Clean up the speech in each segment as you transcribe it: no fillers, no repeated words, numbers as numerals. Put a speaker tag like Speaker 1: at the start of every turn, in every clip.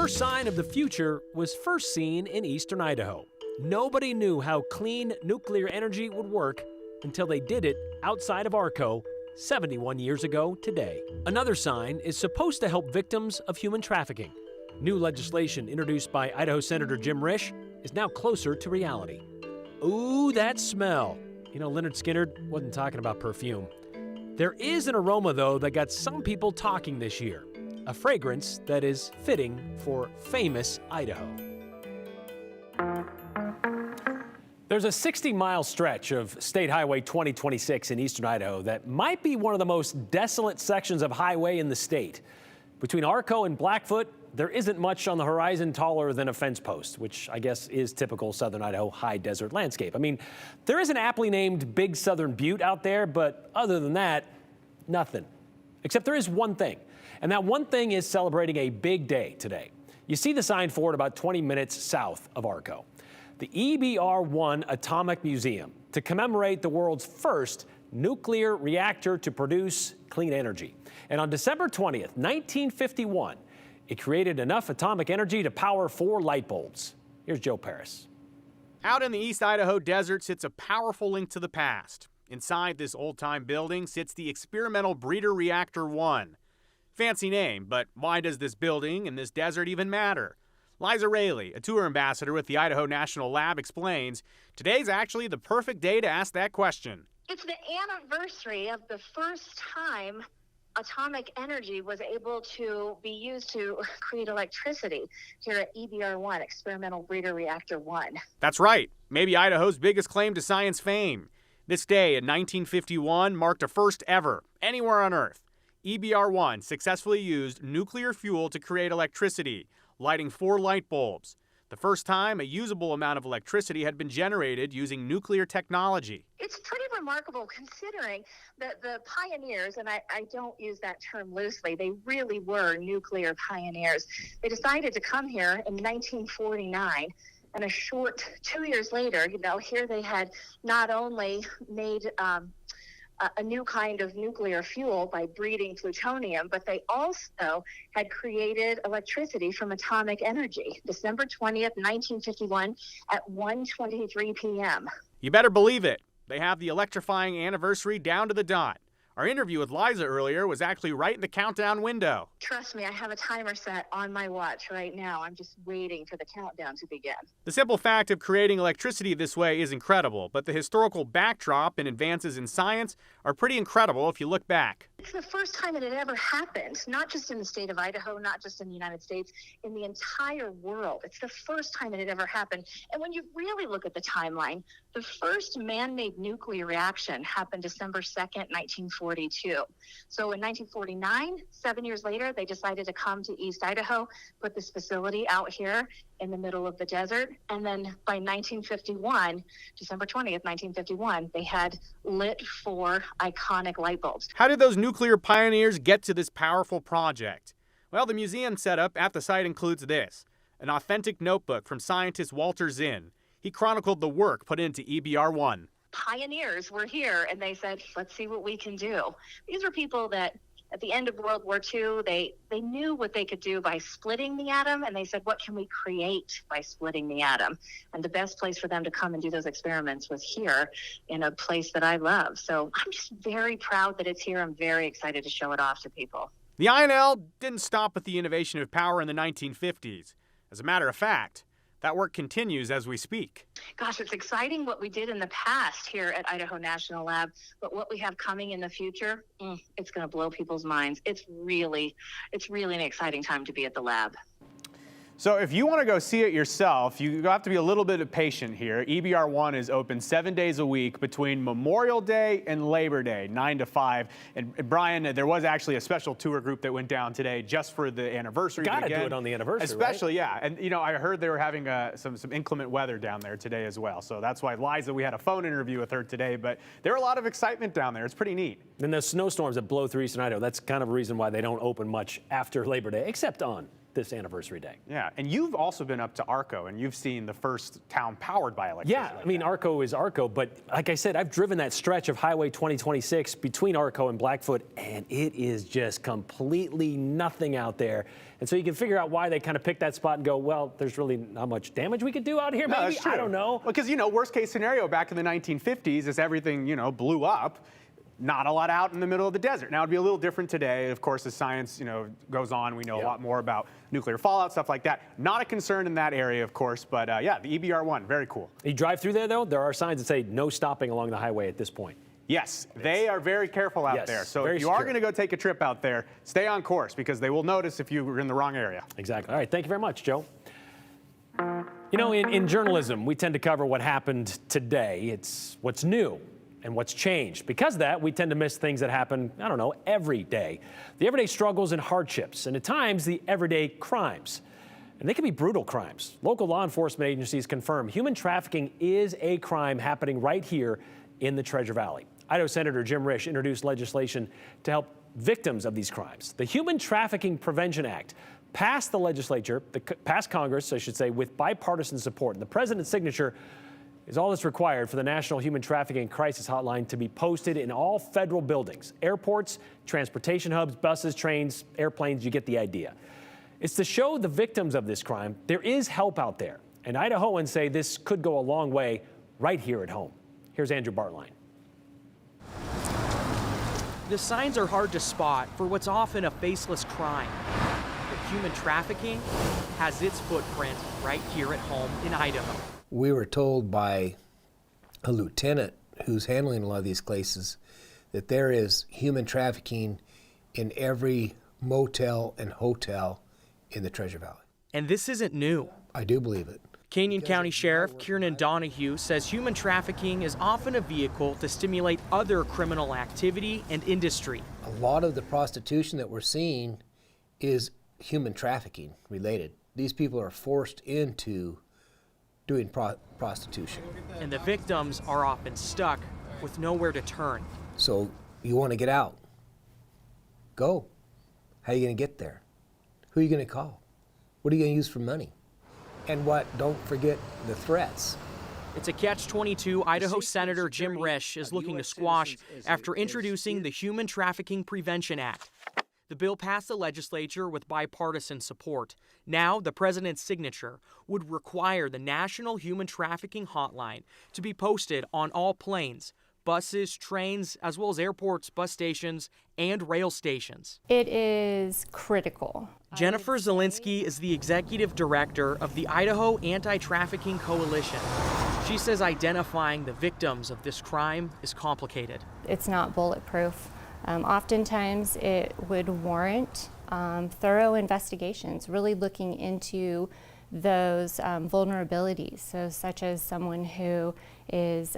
Speaker 1: first sign of the future was first seen in eastern Idaho. Nobody knew how clean nuclear energy would work until they did it outside of Arco 71 years ago today. Another sign is supposed to help victims of human trafficking. New legislation introduced by Idaho Senator Jim Risch is now closer to reality. Ooh, that smell. You know, Leonard Skinner wasn't talking about perfume. There is an aroma, though, that got some people talking this year. A fragrance that is fitting for famous Idaho. There's a 60-mile stretch of State Highway 2026 in eastern Idaho that might be one of the most desolate sections of highway in the state. Between Arco and Blackfoot, there isn't much on the horizon taller than a fence post, which I guess is typical southern Idaho high desert landscape. I mean, there is an aptly named Big Southern Butte out there, but other than that, nothing. Except there is one thing, and that one thing is celebrating a big day today. You see the sign for it about 20 minutes south of Arco. The EBR-1 Atomic Museum to commemorate the world's first nuclear reactor to produce clean energy. And on December 20th, 1951, it created enough atomic energy to power 4 light bulbs. Here's Joe Paris.
Speaker 2: Out in the East Idaho desert sits a powerful link to the past. Inside this old-time building sits the Experimental Breeder Reactor 1. Fancy name, but why does this building in this desert even matter? Liza Raley, a tour ambassador with the Idaho National Lab, explains, today's actually the perfect day to ask that question.
Speaker 3: It's the anniversary of the first time atomic energy was able to be used to create electricity here at EBR-1, Experimental Breeder Reactor 1.
Speaker 2: That's right, maybe Idaho's biggest claim to science fame. This day in 1951 marked a first ever, anywhere on Earth. EBR-1 successfully used nuclear fuel to create electricity, lighting 4 light bulbs. The first time a usable amount of electricity had been generated using nuclear technology.
Speaker 3: It's pretty remarkable considering that the pioneers, and I don't use that term loosely, they really were nuclear pioneers. They decided to come here in 1949, and a short 2 years later, here they had not only made a new kind of nuclear fuel by breeding plutonium, but they also had created electricity from atomic energy. December 20th, 1951 at 1:23 p.m.
Speaker 2: You better believe it. They have the electrifying anniversary down to the dot. Our interview with Liza earlier was actually right in the countdown window.
Speaker 3: Trust me, I have a timer set on my watch right now. I'm just waiting for the countdown to begin.
Speaker 2: The simple fact of creating electricity this way is incredible, but the historical backdrop and advances in science are pretty incredible if you look back.
Speaker 3: It's the first time that it ever happened, not just in the state of Idaho, not just in the United States, in the entire world. It's the first time that it ever happened. And when you really look at the timeline, the first man-made nuclear reaction happened December 2nd, 1942. So in 1949, 7 years later, they decided to come to East Idaho, put this facility out here in the middle of the desert. And then by 1951, December 20th, 1951, they had lit 4 iconic light bulbs.
Speaker 2: How did those nuclear pioneers get to this powerful project? Well, the museum setup at the site includes this, an authentic notebook from scientist Walter Zinn. He chronicled the work put into EBR-1.
Speaker 3: Pioneers were here and they said, let's see what we can do. These were people that at the end of World War II, they knew what they could do by splitting the atom, and they said, what can we create by splitting the atom? And the best place for them to come and do those experiments was here in a place that I love. So I'm just very proud that it's here. I'm very excited to show it off to people.
Speaker 2: The INL didn't stop at the innovation of power in the 1950s. As a matter of fact, that work continues as we speak.
Speaker 3: Gosh, it's exciting what we did in the past here at Idaho National Lab, but what we have coming in the future, it's going to blow people's minds. It's really an exciting time to be at the lab.
Speaker 4: So if you want to go see it yourself, you have to be a little bit patient here. EBR-1 is open 7 days a week between Memorial Day and Labor Day, 9 to 5. And Brian, there was actually a special tour group that went down today just for the anniversary.
Speaker 1: Got to do it on the anniversary,
Speaker 4: especially,
Speaker 1: right?
Speaker 4: Yeah. And, I heard they were having some inclement weather down there today as well. So that's why Liza, we had a phone interview with her today. But there were a lot of excitement down there. It's pretty neat.
Speaker 1: And the snowstorms that blow through eastern Idaho, that's kind of a reason why they don't open much after Labor Day, except on this anniversary day.
Speaker 4: Yeah, and you've also been up to Arco, and you've seen the first town powered by electricity.
Speaker 1: Yeah, I mean, Arco is Arco, but like I said, I've driven that stretch of Highway 2026 between Arco and Blackfoot, and it is just completely nothing out there. And so you can figure out why they kind of picked that spot and go, well, there's really not much damage we could do out here,
Speaker 4: No,
Speaker 1: maybe?
Speaker 4: that's true.
Speaker 1: I don't know.
Speaker 4: Because, worst case scenario back in the 1950s is everything, blew up. Not a lot out in the middle of the desert. Now, it'd be a little different today. Of course, as science, goes on, we know a lot more about nuclear fallout, stuff like that. Not a concern in that area, of course, but yeah, the EBR-1, very cool.
Speaker 1: You drive through there, though, there are signs that say no stopping along the highway at this point.
Speaker 4: Yes, they are very careful out there. So if you are going to go take a trip out there, stay on course because they will notice if you were in the wrong area.
Speaker 1: Exactly. All right, thank you very much, Joe. In journalism, we tend to cover what happened today. It's what's new and what's changed. Because of that, we tend to miss things that happen, every day. The everyday struggles and hardships, and at times, the everyday crimes. And they can be brutal crimes. Local law enforcement agencies confirm human trafficking is a crime happening right here in the Treasure Valley. Idaho Senator Jim Risch introduced legislation to help victims of these crimes. The Human Trafficking Prevention Act passed the legislature, passed Congress, I should say, with bipartisan support. And the president's signature is all that's required for the National Human Trafficking Crisis Hotline to be posted in all federal buildings, airports, transportation hubs, buses, trains, airplanes, you get the idea. It's to show the victims of this crime there is help out there. And Idahoans say this could go a long way right here at home. Here's Andrew Bartline.
Speaker 5: The signs are hard to spot for what's often a faceless crime. But human trafficking has its footprint right here at home in Idaho.
Speaker 6: We were told by a lieutenant who's handling a lot of these cases that there is human trafficking in every motel and hotel in the Treasure Valley.
Speaker 5: And this isn't new.
Speaker 6: I do believe it.
Speaker 5: Canyon County Sheriff Kiernan Donahue says human trafficking is often a vehicle to stimulate other criminal activity and industry.
Speaker 6: A lot of the prostitution that we're seeing is human trafficking related. These people are forced into doing prostitution.
Speaker 5: And the victims are often stuck with nowhere to turn.
Speaker 6: So you want to get out. Go. How are you going to get there? Who are you going to call? What are you going to use for money? And what? Don't forget the threats.
Speaker 5: It's a catch-22 Idaho Senator Jim Risch is looking to squash after introducing the Human Trafficking Prevention Act. The bill passed the legislature with bipartisan support. Now, the president's signature would require the National Human Trafficking Hotline to be posted on all planes, buses, trains, as well as airports, bus stations, and rail stations.
Speaker 7: It is critical.
Speaker 5: Jennifer Zielinski is the executive director of the Idaho Anti-Trafficking Coalition. She says identifying the victims of this crime is complicated.
Speaker 7: It's not bulletproof. Oftentimes it would warrant thorough investigations, really looking into those vulnerabilities, so such as someone who is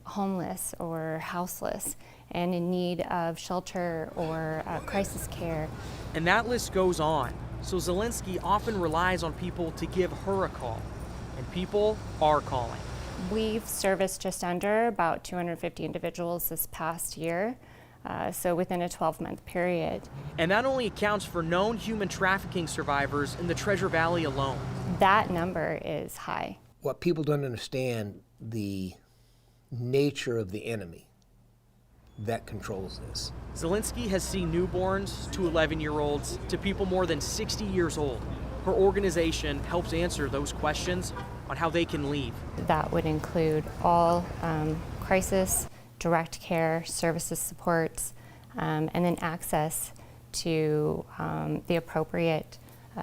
Speaker 7: homeless or houseless and in need of shelter or crisis care.
Speaker 5: And that list goes on. So Zielinski often relies on people to give her a call, and people are calling.
Speaker 7: We've serviced just under about 250 individuals this past year, so within a 12-month period.
Speaker 5: And that only accounts for known human trafficking survivors in the Treasure Valley alone.
Speaker 7: That number is high.
Speaker 6: What people don't understand, the nature of the enemy that controls this.
Speaker 5: Zielinski has seen newborns to 11-year-olds to people more than 60 years old. Her organization helps answer those questions on how they can leave.
Speaker 7: That would include all crisis, direct care, services supports, and then access to the appropriate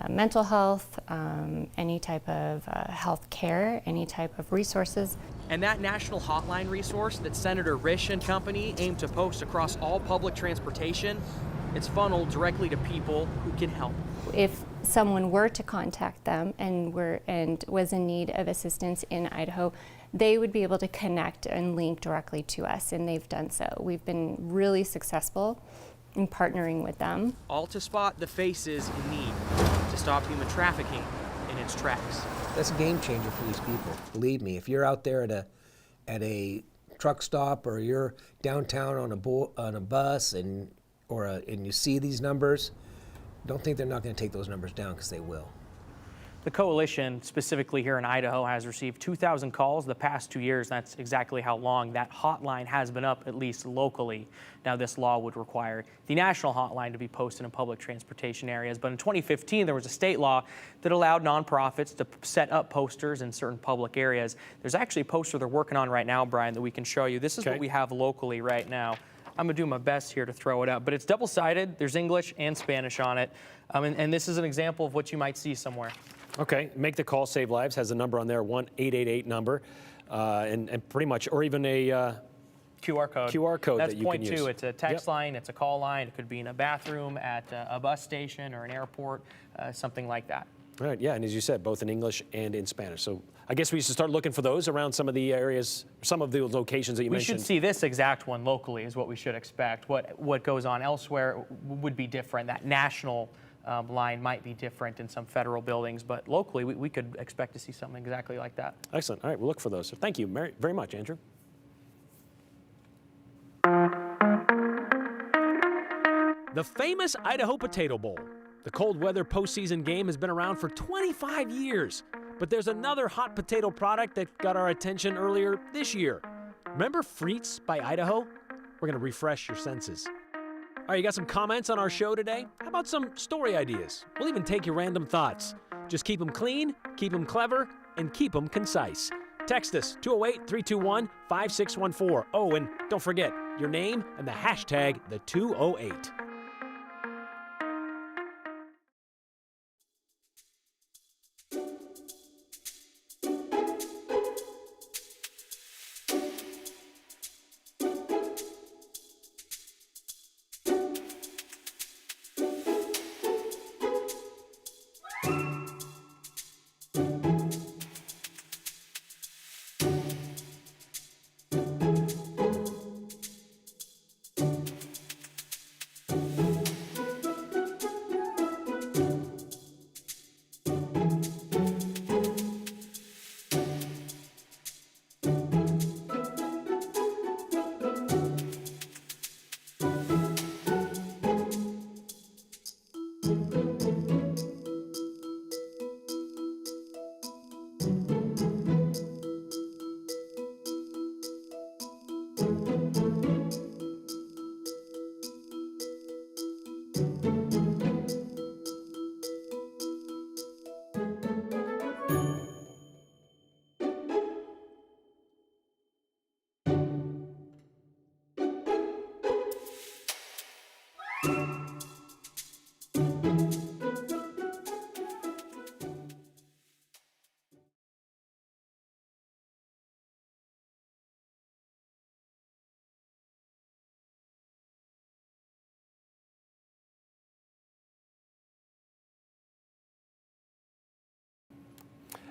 Speaker 7: mental health, any type of health care, any type of resources.
Speaker 5: And that national hotline resource that Senator Risch and company aim to post across all public transportation, it's funneled directly to people who can help.
Speaker 7: If someone were to contact them and was in need of assistance in Idaho, they would be able to connect and link directly to us, and they've done so. We've been really successful in partnering with them.
Speaker 5: All to spot the faces in need to stop human trafficking in its tracks.
Speaker 6: That's a game changer for these people. Believe me, if you're out there at a truck stop or you're downtown on a bus and you see these numbers, don't think they're not going to take those numbers down, because they will.
Speaker 5: The coalition, specifically here in Idaho, has received 2,000 calls the past 2 years. That's exactly how long that hotline has been up, at least locally. Now, this law would require the national hotline to be posted in public transportation areas. But in 2015, there was a state law that allowed nonprofits to set up posters in certain public areas. There's actually a poster they're working on right now, Brian, that we can show you. This is what we have locally right now. I'm going to do my best here to throw it up, but it's double-sided. There's English and Spanish on it. And this is an example of what you might see somewhere.
Speaker 1: Okay, Make the Call, Save Lives has a number on there, 1-888 number, and pretty much, or even a
Speaker 5: QR code.
Speaker 1: QR code
Speaker 5: That's
Speaker 1: that you can use.
Speaker 5: point two. It's a text line, it's a call line. It could be in a bathroom, at a bus station, or an airport, something like that.
Speaker 1: All right, yeah, and as you said, both in English and in Spanish. So I guess we should start looking for those around some of the areas, some of the locations that you mentioned.
Speaker 5: We should see this exact one locally is what we should expect. What goes on elsewhere would be different. That national line might be different in some federal buildings, but locally we could expect to see something exactly like that.
Speaker 1: Excellent. All right, we'll look for those. So thank you very much, Andrew. The famous Idaho Potato Bowl. The cold weather postseason game has been around for 25 years, but there's another hot potato product that got our attention earlier this year. Remember Frites by Idaho? We're going to refresh your senses. All right, you got some comments on our show today? How about some story ideas? We'll even take your random thoughts. Just keep them clean, keep them clever, and keep them concise. Text us, 208-321-5614. Oh, and don't forget, your name and the hashtag #the208.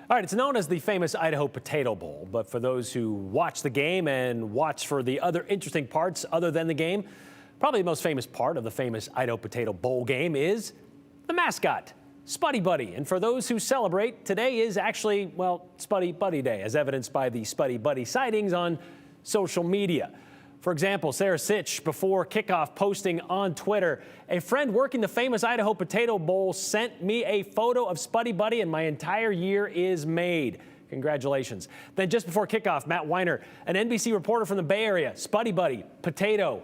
Speaker 1: All right, it's known as the famous Idaho Potato Bowl, but for those who watch the game and watch for the other interesting parts other than the game, probably the most famous part of the famous Idaho Potato Bowl game is the mascot, Spuddy Buddy. And for those who celebrate, today is actually, well, Spuddy Buddy Day, as evidenced by the Spuddy Buddy sightings on social media. For example, Sarah Sitch, before kickoff, posting on Twitter, "A friend working the famous Idaho Potato Bowl sent me a photo of Spuddy Buddy and my entire year is made. Congratulations." Then just before kickoff, Matt Weiner, an NBC reporter from the Bay Area, "Spuddy Buddy, potato,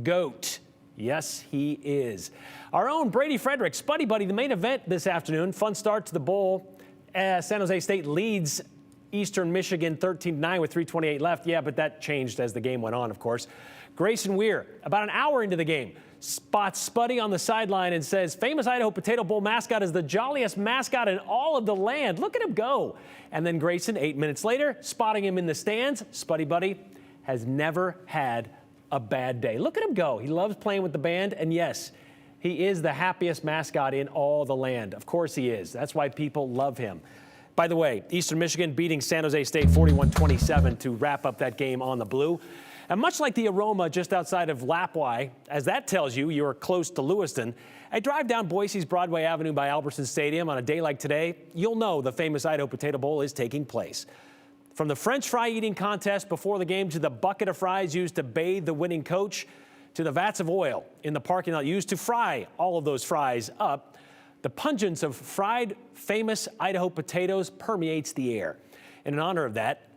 Speaker 1: goat." Yes, he is. Our own Brady Frederick, Spuddy Buddy, the main event this afternoon. Fun start to the bowl. San Jose State leads Eastern Michigan 13-9 with 3:28 left. Yeah, but that changed as the game went on, of course. Grayson Weir, about an hour into the game, spots Spuddy on the sideline and says, "Famous Idaho Potato Bowl mascot is the jolliest mascot in all of the land. Look at him go." And then Grayson, 8 minutes later, spotting him in the stands. Spuddy Buddy has never had a bad day. Look at him go. He loves playing with the band. And yes, he is the happiest mascot in all the land. Of course he is. That's why people love him. By the way, Eastern Michigan beating San Jose State 41-27 to wrap up that game on the blue. And much like the aroma just outside of Lapwai, as that tells you you're close to Lewiston, a drive down Boise's Broadway Avenue by Albertson Stadium on a day like today, you'll know the famous Idaho Potato Bowl is taking place. From the French fry eating contest before the game to the bucket of fries used to bathe the winning coach, to the vats of oil in the parking lot used to fry all of those fries up, the pungence of fried famous Idaho potatoes permeates the air. And in honor of that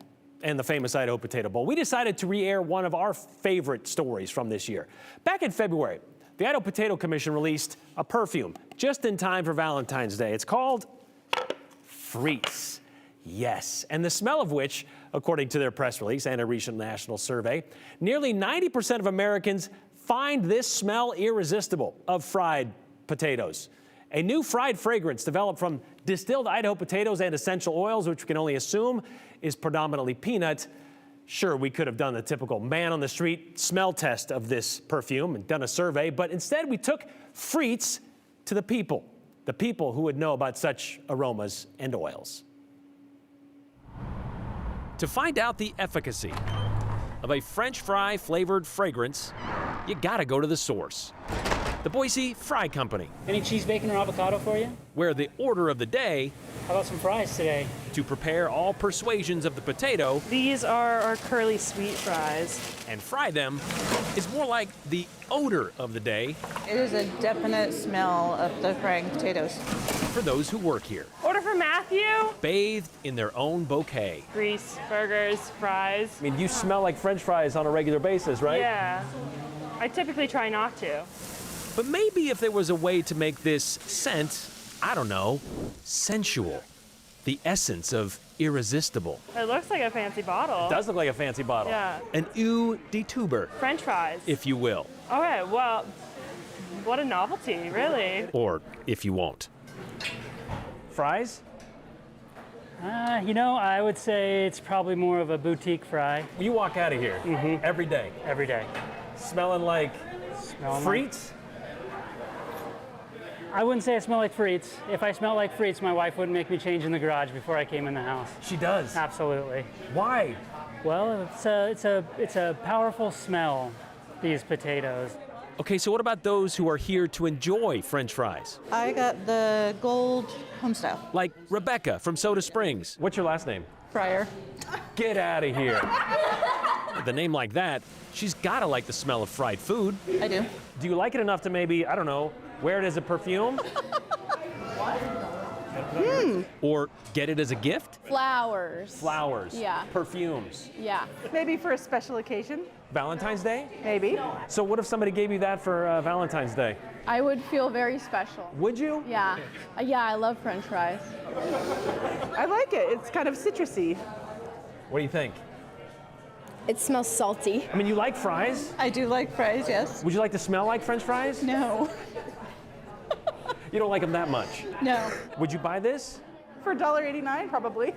Speaker 1: and the famous Idaho Potato Bowl, we decided to re-air one of our favorite stories from this year. Back in February, the Idaho Potato Commission released a perfume just in time for Valentine's Day. It's called Frites. Yes, and the smell of which, according to their press release and a recent national survey, nearly 90% of Americans find this smell irresistible of fried potatoes. A new fried fragrance developed from distilled Idaho potatoes and essential oils, which we can only assume is predominantly peanut. Sure, we could have done the typical man on the street smell test of this perfume and done a survey, but instead we took Frites to the people who would know about such aromas and oils. To find out the efficacy of a French fry flavored fragrance, you gotta go to the source. The Boise Fry Company.
Speaker 8: Any cheese, bacon, or avocado for you?
Speaker 1: Where the order of the day,
Speaker 8: How about some fries today?
Speaker 1: to prepare all persuasions of the potato
Speaker 9: These are our curly sweet fries.
Speaker 1: and fry them, is more like the odor of the day
Speaker 10: It is a definite smell of the frying potatoes.
Speaker 1: for those who work here,
Speaker 9: Order for Matthew.
Speaker 1: bathed in their own bouquet.
Speaker 9: Grease, burgers, fries.
Speaker 1: I mean, you smell like French fries on a regular basis, right?
Speaker 9: Yeah. I typically try not to.
Speaker 1: But maybe if there was a way to make this scent, I don't know, sensual, the essence of irresistible.
Speaker 9: It looks like a fancy bottle.
Speaker 1: Does look like a fancy bottle.
Speaker 9: Yeah.
Speaker 1: An eau de tuber,
Speaker 9: French fries.
Speaker 1: if you will,
Speaker 9: Okay, well, what a novelty, really.
Speaker 1: or if you won't. Fries?
Speaker 8: I would say it's probably more of a boutique fry
Speaker 1: You walk out of here every day
Speaker 8: every day.
Speaker 1: smelling like
Speaker 8: Smelling like-
Speaker 1: Frites?
Speaker 8: I wouldn't say I smell like Frites. If I smelled like Frites, my wife wouldn't make me change in the garage before I came in the house.
Speaker 1: She does.
Speaker 8: Absolutely.
Speaker 1: Why?
Speaker 8: Well, it's a powerful smell, these potatoes.
Speaker 1: Okay, so what about those who are here to enjoy French fries?
Speaker 10: I got the gold homestyle
Speaker 1: Like Rebecca from Soda Springs. What's your last name?
Speaker 10: fryer.
Speaker 1: Get out of here. With a name like that, she's gotta like the smell of fried food.
Speaker 10: I do.
Speaker 1: Do you like it enough to maybe, I don't know, wear it as a perfume? Or get it as a gift?
Speaker 11: Flowers.
Speaker 1: Flowers.
Speaker 11: Yeah.
Speaker 1: Perfumes.
Speaker 11: Yeah.
Speaker 12: Maybe for a special occasion,
Speaker 1: Valentine's Day?
Speaker 12: maybe.
Speaker 1: So what if somebody gave you that for Valentine's Day?
Speaker 11: I would feel very special.
Speaker 1: Would you?
Speaker 11: Yeah. Yeah, I love French fries.
Speaker 12: I like it. It's kind of citrusy.
Speaker 1: What do you think?
Speaker 11: It smells salty.
Speaker 1: I mean, you like fries?
Speaker 10: I do like fries, yes.
Speaker 1: Would you like to smell like French fries?
Speaker 10: No.
Speaker 1: You don't like them that much.
Speaker 10: No.
Speaker 1: Would you buy this?
Speaker 12: For $1.89, probably.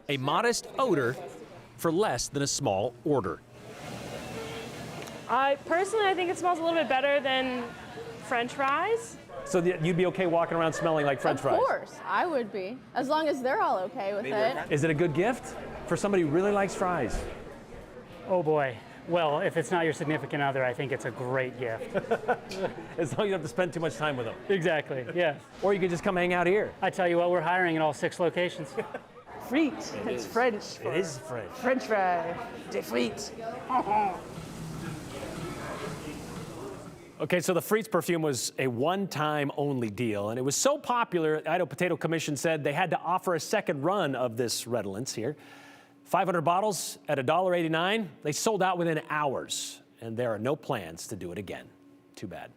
Speaker 1: A modest odor for less than a small order.
Speaker 9: I think it smells a little bit better than French fries.
Speaker 1: So you'd be okay walking around smelling like French fries?
Speaker 11: Of course, I would be. As long as they're all okay with it.
Speaker 1: Is it a good gift for somebody who really likes fries?
Speaker 8: Oh boy. Well, if it's not your significant other, I think it's a great gift.
Speaker 1: As long as you don't have to spend too much time with them.
Speaker 8: Exactly, yeah.
Speaker 1: Or you could just come hang out here.
Speaker 8: I tell you what, we're hiring in all 6 locations.
Speaker 12: Frites. It's French.
Speaker 1: It is French.
Speaker 12: French fry. Des frites.
Speaker 1: Okay, so the Frites perfume was a one-time only deal, and it was so popular, the Idaho Potato Commission said they had to offer a second run of this redolence here. 500 bottles at $1.89. They sold out within hours, and there are no plans to do it again. Too bad.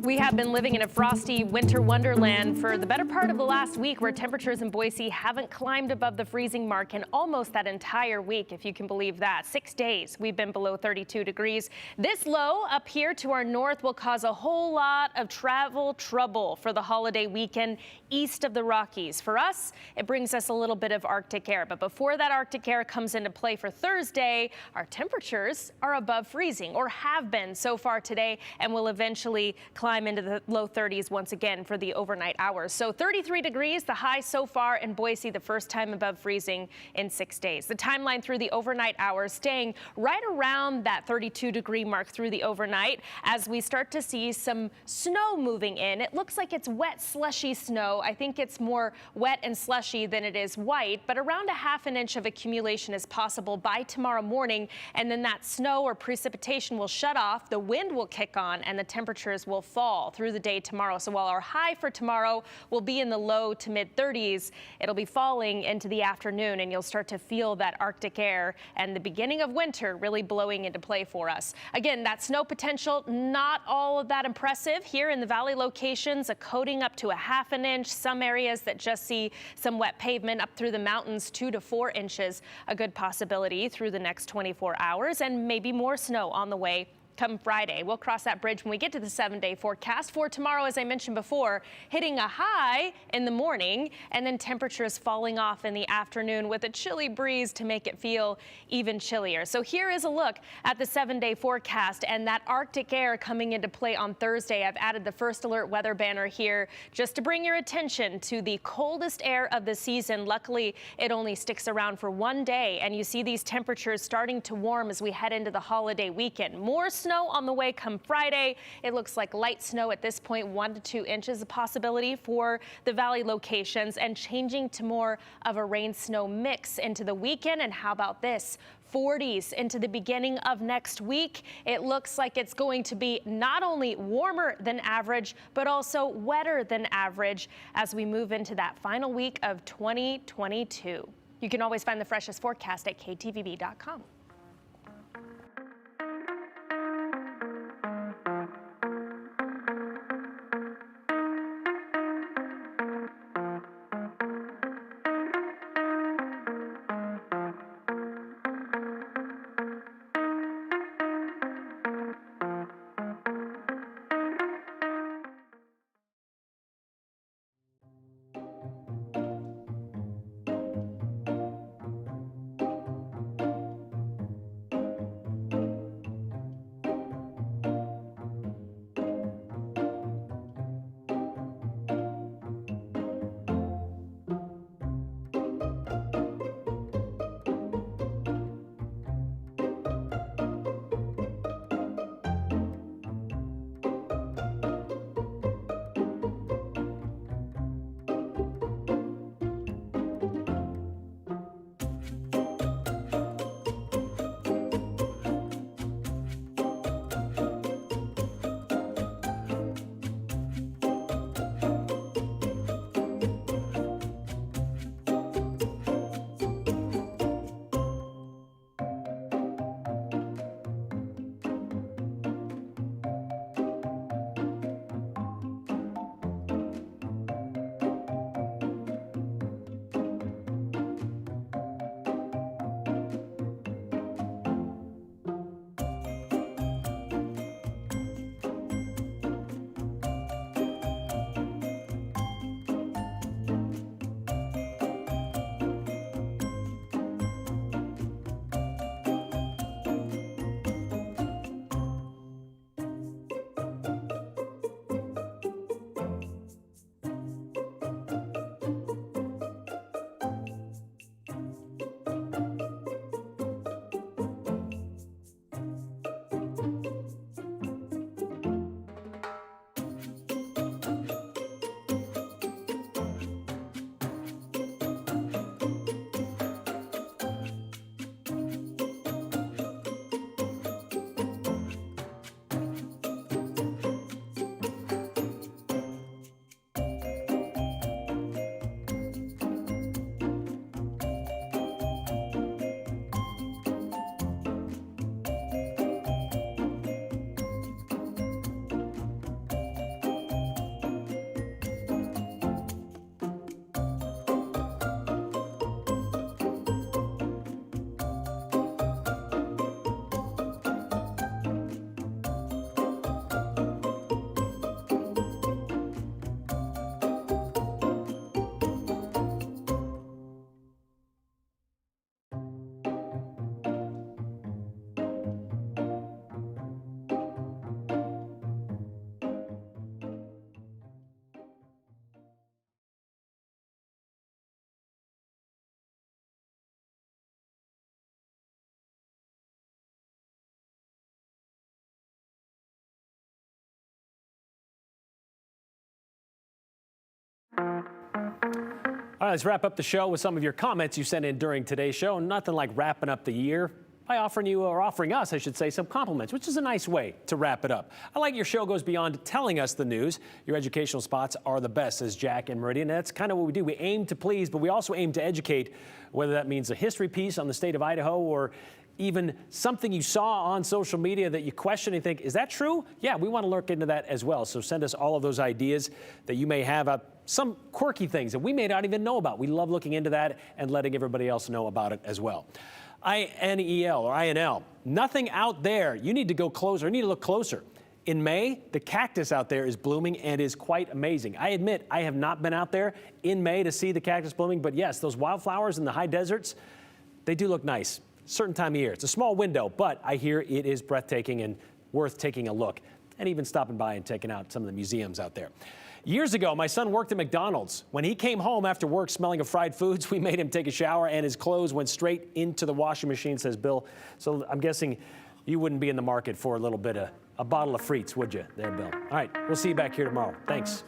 Speaker 13: We have been living in a frosty winter wonderland for the better part of the last week, where temperatures in Boise haven't climbed above the freezing mark in almost that entire week, if you can believe that. 6 days we've been below 32 degrees. This low up here to our north will cause a whole lot of travel trouble for the holiday weekend east of the Rockies. For us, it brings us a little bit of Arctic air. But before that Arctic air comes into play for Thursday, our temperatures are above freezing, or have been so far today, and will eventually climb into the low 30s once again for the overnight hours. So 33 degrees, the high so far in Boise, the first time above freezing in 6 days. The timeline through the overnight hours staying right around that 32-degree mark through the overnight as we start to see some snow moving in. It looks like it's wet, slushy snow. I think it's more wet and slushy than it is white, but around a ½ an inch of accumulation is possible by tomorrow morning, and then that snow or precipitation will shut off, the wind will kick on, and the temperatures will fall through the day tomorrow. So while our high for tomorrow will be in the low to mid 30s, it'll be falling into the afternoon, and you'll start to feel that Arctic air and the beginning of winter really blowing into play for us. Again, that snow potential, not all of that impressive. Here in the valley locations, a coating up to a ½ an inch. Some areas that just see some wet pavement up through the mountains, 2 to 4 inches, a good possibility through the next 24 hours, and maybe more snow on the way come Friday. We'll cross that bridge when we get to the 7-day forecast. For tomorrow, as I mentioned before, hitting a high in the morning, and then temperatures falling off in the afternoon with a chilly breeze to make it feel even chillier. So here is a look at the 7-day forecast and that Arctic air coming into play on Thursday. I've added the first alert weather banner here just to bring your attention to the coldest air of the season. Luckily, it only sticks around for 1 day, and you see these temperatures starting to warm as we head into the holiday weekend. More snow on the way come Friday. It looks like light snow at this point, 1 to 2 inches a possibility for the valley locations, and changing to more of a rain snow mix into the weekend. And how about this? 40s into the beginning of next week. It looks like it's going to be not only warmer than average, but also wetter than average as we move into that final week of 2022. You can always find the freshest forecast at ktvb.com.
Speaker 1: All right, let's wrap up the show with some of your comments you sent in during today's show. Nothing like wrapping up the year by offering us, I should say, some compliments, which is a nice way to wrap it up. I like your show goes beyond telling us the news. Your educational spots are the best, says Jack in Meridian. That's kind of what we do. We aim to please, but we also aim to educate, whether that means a history piece on the state of Idaho or even something you saw on social media that you question and think, is that true? Yeah, we want to look into that as well. So send us all of those ideas that you may have, some quirky things that we may not even know about. We love looking into that and letting everybody else know about it as well. INEL or INL, nothing out there. You need to go closer. You need to look closer. In May, the cactus out there is blooming and is quite amazing. I admit I have not been out there in May to see the cactus blooming, but yes, those wildflowers in the high deserts, they do look nice. Certain time of year. It's a small window, but I hear it is breathtaking and worth taking a look and even stopping by and checking out some of the museums out there. Years ago, my son worked at McDonald's. When he came home after work smelling of fried foods, we made him take a shower and his clothes went straight into the washing machine, says Bill. So I'm guessing you wouldn't be in the market for a little bit of a bottle of Frites, would you there, Bill? All right, we'll see you back here tomorrow. Thanks.